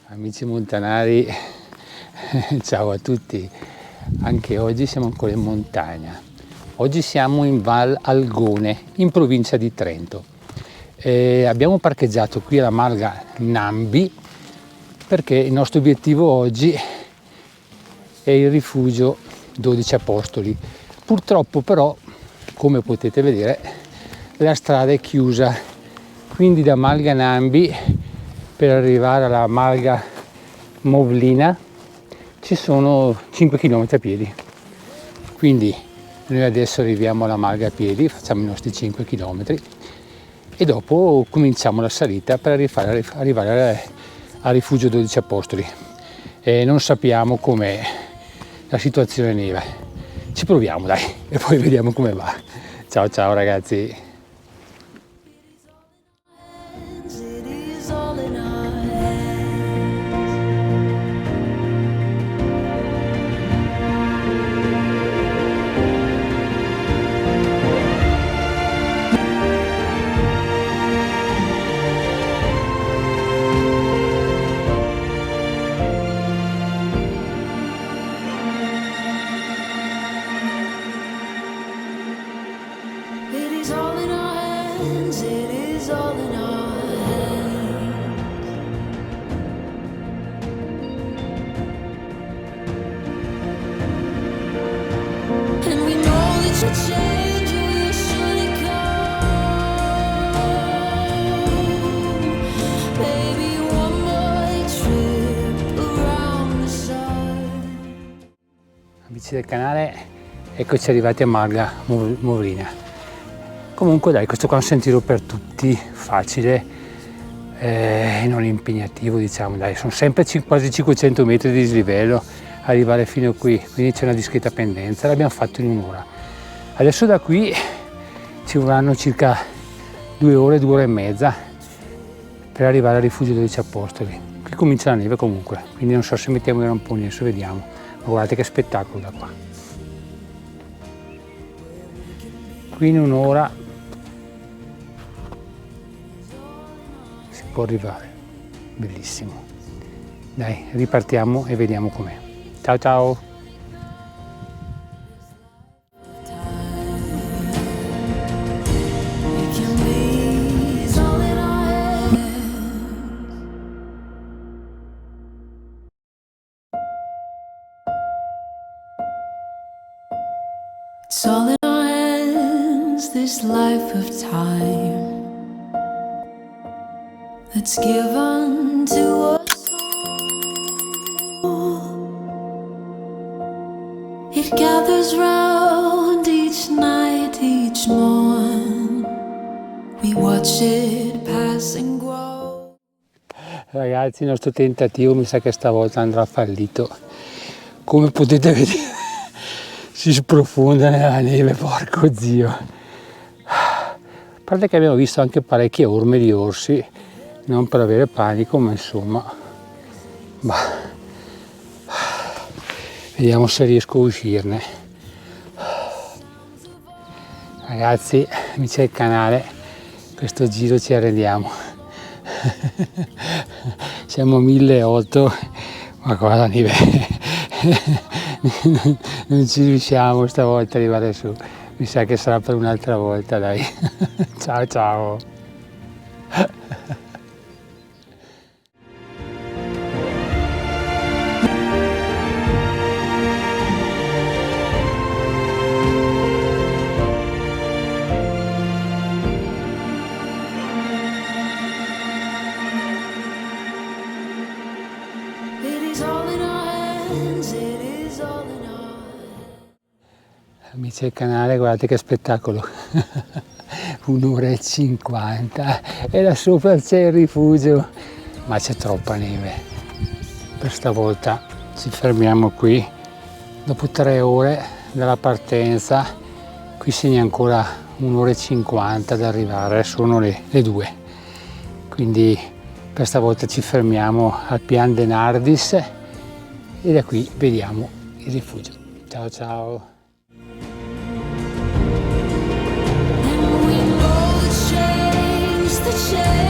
Amici montanari, ciao a tutti. Anche oggi siamo ancora in montagna. Oggi siamo in Val Algone, in provincia di Trento. Abbiamo parcheggiato qui alla Malga Nambi perché il nostro obiettivo oggi è il rifugio 12 Apostoli. Purtroppo però, come potete vedere, la strada è chiusa, quindi da Malga Nambi per arrivare alla Malga Movlina ci sono 5 km a piedi. Quindi noi adesso arriviamo alla Malga a piedi, facciamo i nostri 5 km e dopo cominciamo la salita per arrivare al rifugio 12 Apostoli. Non sappiamo com'è la situazione neve. Ci proviamo dai e poi vediamo come va. Ciao ciao ragazzi. Amici del canale, eccoci arrivati a Malga Movlina. Comunque dai, questo qua è un sentiero per tutti, facile e non impegnativo, diciamo, dai, sono sempre quasi 500 metri di dislivello arrivare fino a qui, quindi c'è una discreta pendenza, l'abbiamo fatto in un'ora. Adesso da qui ci vorranno circa 2 ore, 2 ore e mezza per arrivare al rifugio 12 Apostoli. Qui comincia la neve comunque, quindi non so se mettiamo i ramponi, adesso vediamo. Ma guardate che spettacolo da qua. Qui in un'ora si può arrivare, bellissimo. Dai, ripartiamo e vediamo com'è. Ciao ciao! It's all in our hands, this life of time that's given to us all. It gathers round each night, each morn. We watch it pass and grow. Ragazzi, il nostro tentativo mi sa che stavolta andrà fallito. Come potete vedere si sprofonda nella neve, porco zio. A parte che abbiamo visto anche parecchie orme di orsi, non per avere panico, ma insomma, vediamo se riesco a uscirne. Ragazzi, amici del canale, questo giro ci arrendiamo. Siamo a 1.800, ma qua la neve non ci riusciamo stavolta ad arrivare su, mi sa che sarà per un'altra volta, dai. Ciao ciao. Amici del canale, guardate che spettacolo. 1 ora e 50 e là sopra c'è il rifugio, ma c'è troppa neve. Per stavolta ci fermiamo qui. Dopo 3 ore dalla partenza, qui segna ancora 1 ora e 50 ad arrivare, sono le 2. Quindi per stavolta ci fermiamo al Pian de Nardis e da qui vediamo il rifugio. Ciao ciao! And we know the change share.